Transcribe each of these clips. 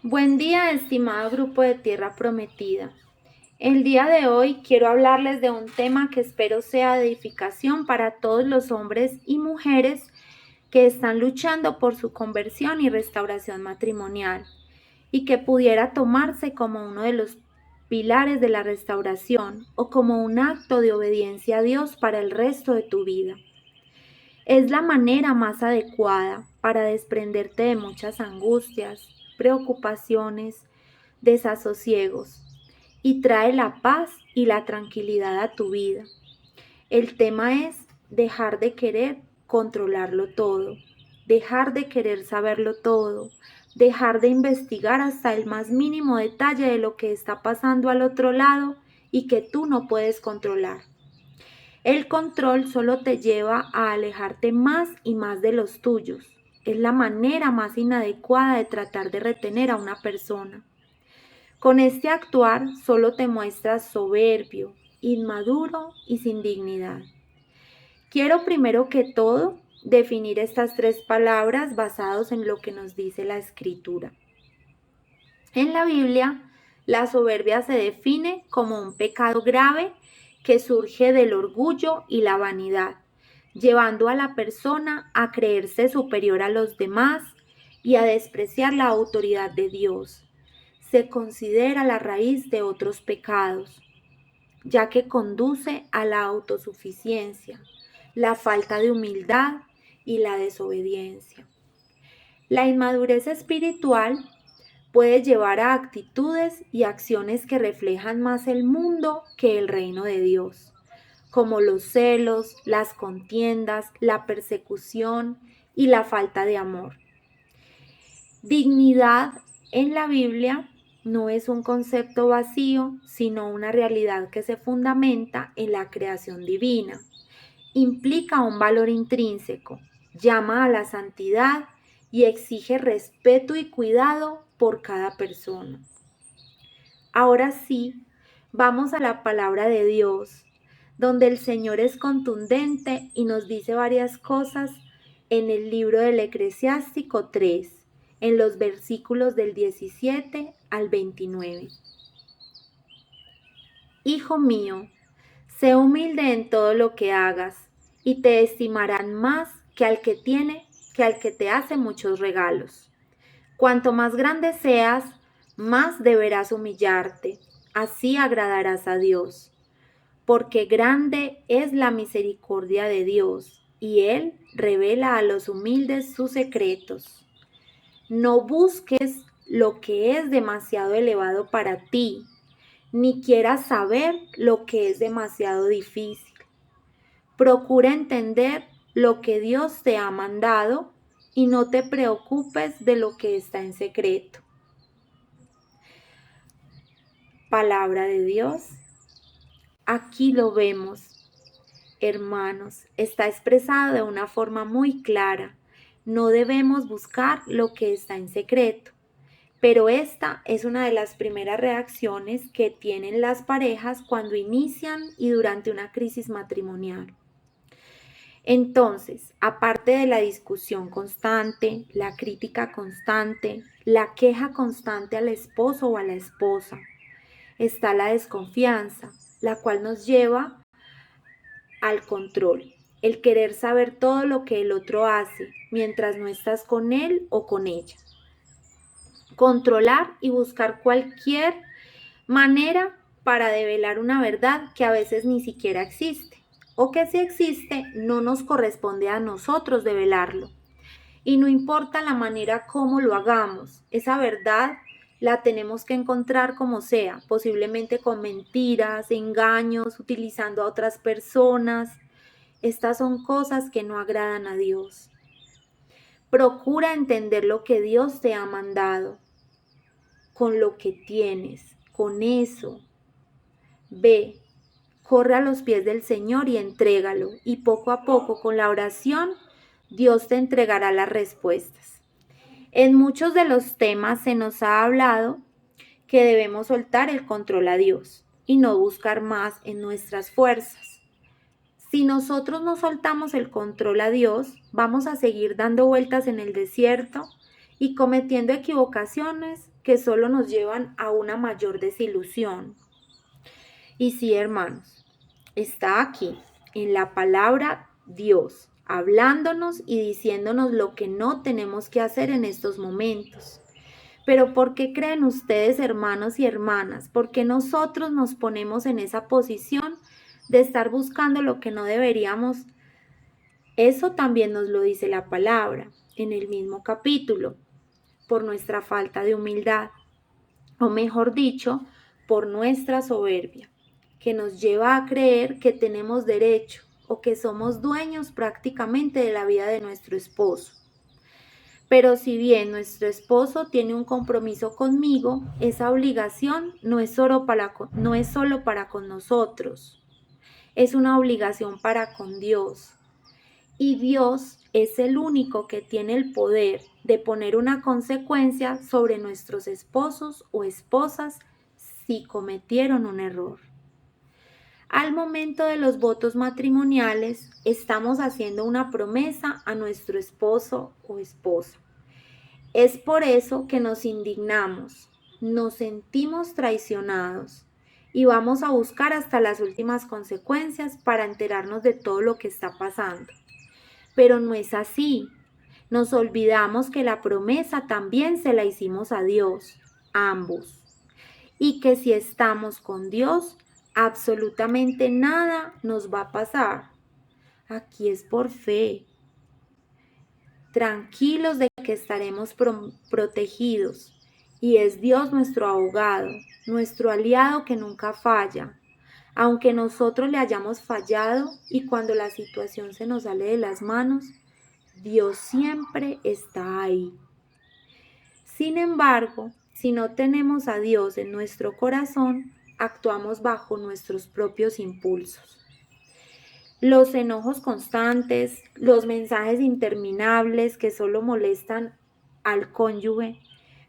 Buen día, estimado grupo de Tierra Prometida. El día de hoy quiero hablarles de un tema que espero sea de edificación para todos los hombres y mujeres que están luchando por su conversión y restauración matrimonial y que pudiera tomarse como uno de los pilares de la restauración o como un acto de obediencia a Dios para el resto de tu vida. Es la manera más adecuada para desprenderte de muchas angustias, preocupaciones, desasosiegos y trae la paz y la tranquilidad a tu vida. El tema es dejar de querer controlarlo todo, dejar de querer saberlo todo, dejar de investigar hasta el más mínimo detalle de lo que está pasando al otro lado y que tú no puedes controlar. El control solo te lleva a alejarte más y más de los tuyos. Es la manera más inadecuada de tratar de retener a una persona. Con este actuar solo te muestras soberbio, inmaduro y sin dignidad. Quiero primero que todo definir estas tres palabras basados en lo que nos dice la Escritura. En la Biblia, la soberbia se define como un pecado grave que surge del orgullo y la vanidad, llevando a la persona a creerse superior a los demás y a despreciar la autoridad de Dios. Se considera la raíz de otros pecados, ya que conduce a la autosuficiencia, la falta de humildad y la desobediencia. La inmadurez espiritual puede llevar a actitudes y acciones que reflejan más el mundo que el reino de Dios, como los celos, las contiendas, la persecución y la falta de amor. Dignidad en la Biblia no es un concepto vacío, sino una realidad que se fundamenta en la creación divina. Implica un valor intrínseco, llama a la santidad y exige respeto y cuidado por cada persona. Ahora sí, vamos a la palabra de Dios, donde el Señor es contundente y nos dice varias cosas en el libro del Eclesiástico 3, en los versículos del 17 al 29. Hijo mío, sé humilde en todo lo que hagas, y te estimarán más que al que tiene, que al que te hace muchos regalos. Cuanto más grande seas, más deberás humillarte, así agradarás a Dios. Porque grande es la misericordia de Dios, y Él revela a los humildes sus secretos. No busques lo que es demasiado elevado para ti, ni quieras saber lo que es demasiado difícil. Procura entender lo que Dios te ha mandado y no te preocupes de lo que está en secreto. Palabra de Dios. Aquí lo vemos, hermanos, está expresado de una forma muy clara. No debemos buscar lo que está en secreto. Pero esta es una de las primeras reacciones que tienen las parejas cuando inician y durante una crisis matrimonial. Entonces, aparte de la discusión constante, la crítica constante, la queja constante al esposo o a la esposa, está la desconfianza, la cual nos lleva al control, el querer saber todo lo que el otro hace mientras no estás con él o con ella. Controlar y buscar cualquier manera para develar una verdad que a veces ni siquiera existe, o que si existe no nos corresponde a nosotros develarlo. Y no importa la manera como lo hagamos, esa verdad la tenemos que encontrar como sea, posiblemente con mentiras, engaños, utilizando a otras personas. Estas son cosas que no agradan a Dios. Procura entender lo que Dios te ha mandado, con lo que tienes, con eso. Ve, corre a los pies del Señor y entrégalo, y poco a poco con la oración Dios te entregará las respuestas. En muchos de los temas se nos ha hablado que debemos soltar el control a Dios y no buscar más en nuestras fuerzas. Si nosotros no soltamos el control a Dios, vamos a seguir dando vueltas en el desierto y cometiendo equivocaciones que solo nos llevan a una mayor desilusión. Y sí, hermanos, está aquí, en la palabra Dios, hablándonos y diciéndonos lo que no tenemos que hacer en estos momentos. Pero ¿por qué creen ustedes, hermanos y hermanas? ¿Por qué nosotros nos ponemos en esa posición de estar buscando lo que no deberíamos? Eso también nos lo dice la palabra en el mismo capítulo, por nuestra falta de humildad, o mejor dicho, por nuestra soberbia, que nos lleva a creer que tenemos derecho o que somos dueños prácticamente de la vida de nuestro esposo. Pero si bien nuestro esposo tiene un compromiso conmigo, esa obligación no es solo para con nosotros, es una obligación para con Dios. Y Dios es el único que tiene el poder de poner una consecuencia sobre nuestros esposos o esposas si cometieron un error. Al momento de los votos matrimoniales, estamos haciendo una promesa a nuestro esposo o esposa. Es por eso que nos indignamos, nos sentimos traicionados y vamos a buscar hasta las últimas consecuencias para enterarnos de todo lo que está pasando. Pero no es así. Nos olvidamos que la promesa también se la hicimos a Dios, ambos. Y que si estamos con Dios, absolutamente nada nos va a pasar. Aquí es por fe. Tranquilos de que estaremos protegidos. Y es Dios nuestro abogado, nuestro aliado que nunca falla. Aunque nosotros le hayamos fallado y cuando la situación se nos sale de las manos, Dios siempre está ahí. Sin embargo, si no tenemos a Dios en nuestro corazón, actuamos bajo nuestros propios impulsos. Los enojos constantes, los mensajes interminables que solo molestan al cónyuge,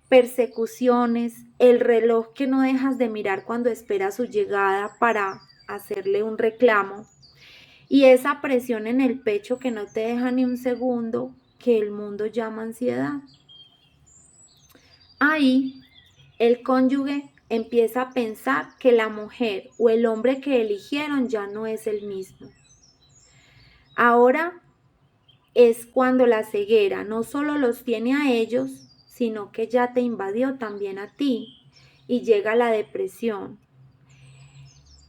persecuciones, el reloj que no dejas de mirar cuando esperas su llegada para hacerle un reclamo, y esa presión en el pecho que no te deja ni un segundo, que el mundo llama ansiedad. Ahí, el cónyuge empieza a pensar que la mujer o el hombre que eligieron ya no es el mismo. Ahora es cuando la ceguera no solo los tiene a ellos, sino que ya te invadió también a ti y llega la depresión.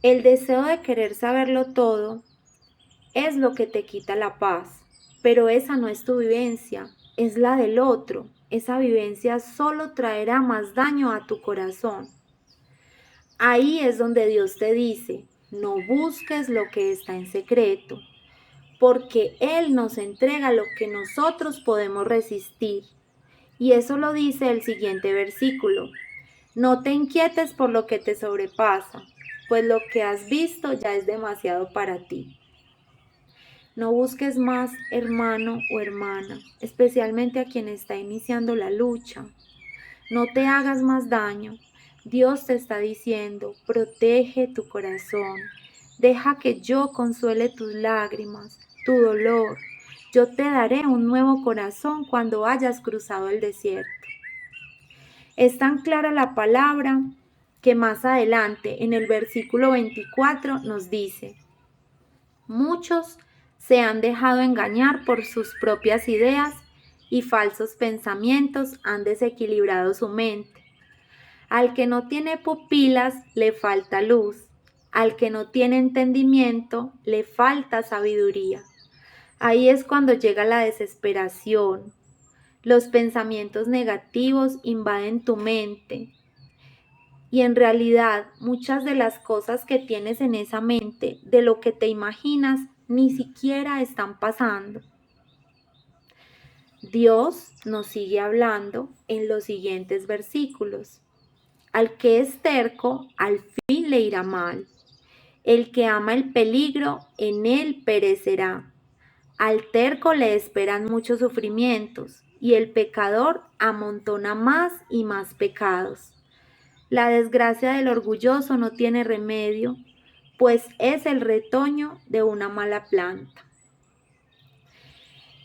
El deseo de querer saberlo todo es lo que te quita la paz, pero esa no es tu vivencia, es la del otro. Esa vivencia solo traerá más daño a tu corazón. Ahí es donde Dios te dice, no busques lo que está en secreto, porque Él nos entrega lo que nosotros podemos resistir. Y eso lo dice el siguiente versículo. No te inquietes por lo que te sobrepasa, pues lo que has visto ya es demasiado para ti. No busques más, hermano o hermana, especialmente a quien está iniciando la lucha. No te hagas más daño. Dios te está diciendo, protege tu corazón. Deja que yo consuele tus lágrimas, tu dolor. Yo te daré un nuevo corazón cuando hayas cruzado el desierto. Es tan clara la palabra que más adelante, en el versículo 24, nos dice, muchos se han dejado engañar por sus propias ideas y falsos pensamientos han desequilibrado su mente. Al que no tiene pupilas le falta luz, al que no tiene entendimiento le falta sabiduría. Ahí es cuando llega la desesperación. Los pensamientos negativos invaden tu mente. Y en realidad muchas de las cosas que tienes en esa mente, de lo que te imaginas, ni siquiera están pasando. Dios nos sigue hablando en los siguientes versículos. Al que es terco, al fin le irá mal. El que ama el peligro, en él perecerá. Al terco le esperan muchos sufrimientos, y el pecador amontona más y más pecados. La desgracia del orgulloso no tiene remedio, pues es el retoño de una mala planta.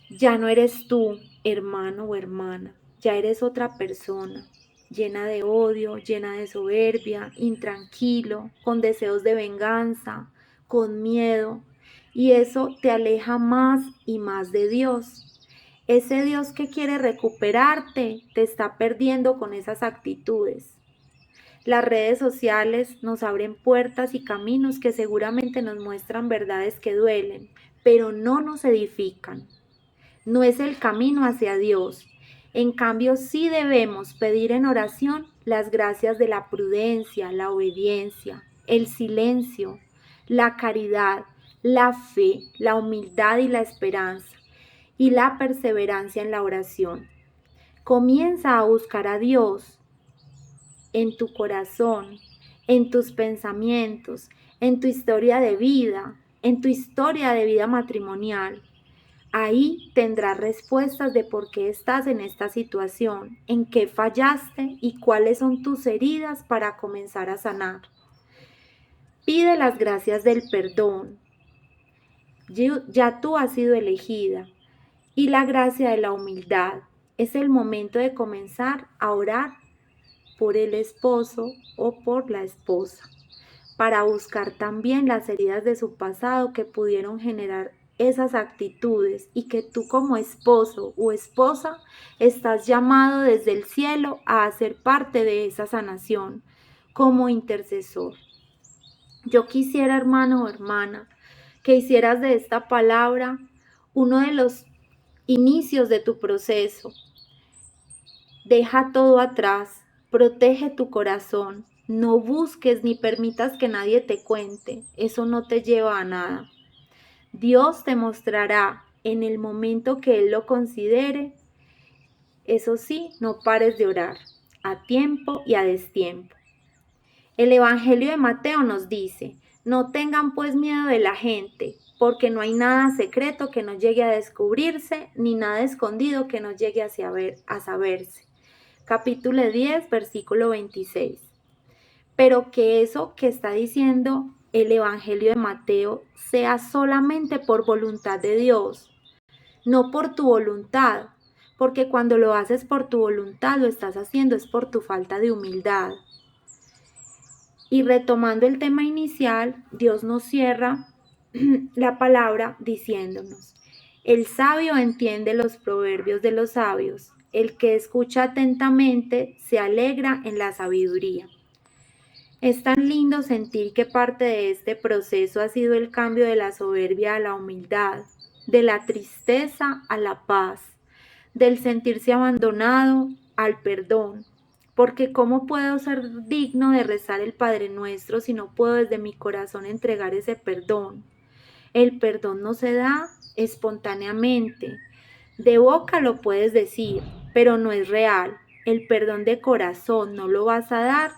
Ya no eres tú, hermano o hermana, ya eres otra persona. llena de odio, llena de soberbia, intranquilo, con deseos de venganza, con miedo. Y eso te aleja más y más de Dios. Ese Dios que quiere recuperarte te está perdiendo con esas actitudes. Las redes sociales nos abren puertas y caminos que seguramente nos muestran verdades que duelen, pero no nos edifican. No es el camino hacia Dios. En cambio, sí debemos pedir en oración las gracias de la prudencia, la obediencia, el silencio, la caridad, la fe, la humildad y la esperanza, y la perseverancia en la oración. Comienza a buscar a Dios en tu corazón, en tus pensamientos, en tu historia de vida, en tu historia de vida matrimonial. Ahí tendrás respuestas de por qué estás en esta situación, en qué fallaste y cuáles son tus heridas para comenzar a sanar. Pide las gracias del perdón. Ya tú has sido elegida. Y la gracia de la humildad. Es el momento de comenzar a orar por el esposo o por la esposa, para buscar también las heridas de su pasado que pudieron generar esas actitudes y que tú como esposo o esposa estás llamado desde el cielo a hacer parte de esa sanación como intercesor. Yo quisiera, hermano o hermana, que hicieras de esta palabra uno de los inicios de tu proceso. Deja todo atrás, protege tu corazón, no busques ni permitas que nadie te cuente, eso no te lleva a nada. Dios te mostrará en el momento que Él lo considere. Eso sí, no pares de orar, a tiempo y a destiempo. El Evangelio de Mateo nos dice: no tengan pues miedo de la gente, porque no hay nada secreto que no llegue a descubrirse, ni nada escondido que no llegue a saberse. Capítulo 10, versículo 26. Pero que eso que está diciendo el Evangelio de Mateo sea solamente por voluntad de Dios, no por tu voluntad, porque cuando lo haces por tu voluntad, lo estás haciendo es por tu falta de humildad. Y retomando el tema inicial, Dios nos cierra la palabra diciéndonos: el sabio entiende los proverbios de los sabios, el que escucha atentamente se alegra en la sabiduría. Es tan lindo sentir que parte de este proceso ha sido el cambio de la soberbia a la humildad, de la tristeza a la paz, del sentirse abandonado al perdón. Porque ¿cómo puedo ser digno de rezar el Padre Nuestro si no puedo desde mi corazón entregar ese perdón? El perdón no se da espontáneamente. De boca lo puedes decir, pero no es real. El perdón de corazón no lo vas a dar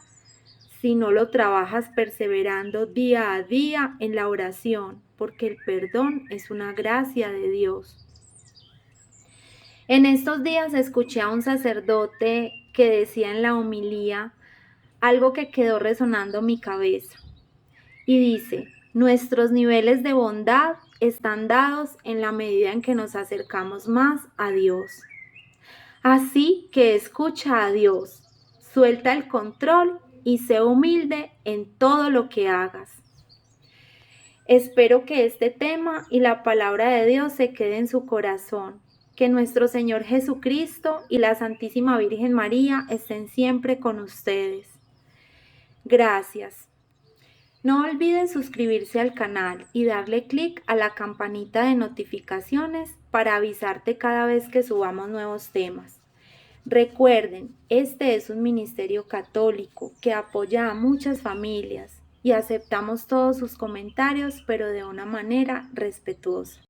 si no lo trabajas perseverando día a día en la oración, porque el perdón es una gracia de Dios. En estos días escuché a un sacerdote que decía en la homilía algo que quedó resonando en mi cabeza. Y dice: nuestros niveles de bondad están dados en la medida en que nos acercamos más a Dios. Así que escucha a Dios, suelta el control y sé humilde en todo lo que hagas. Espero que este tema y la palabra de Dios se quede en su corazón. Que nuestro Señor Jesucristo y la Santísima Virgen María estén siempre con ustedes. Gracias. No olviden suscribirse al canal y darle clic a la campanita de notificaciones para avisarte cada vez que subamos nuevos temas. Recuerden, este es un ministerio católico que apoya a muchas familias y aceptamos todos sus comentarios, pero de una manera respetuosa.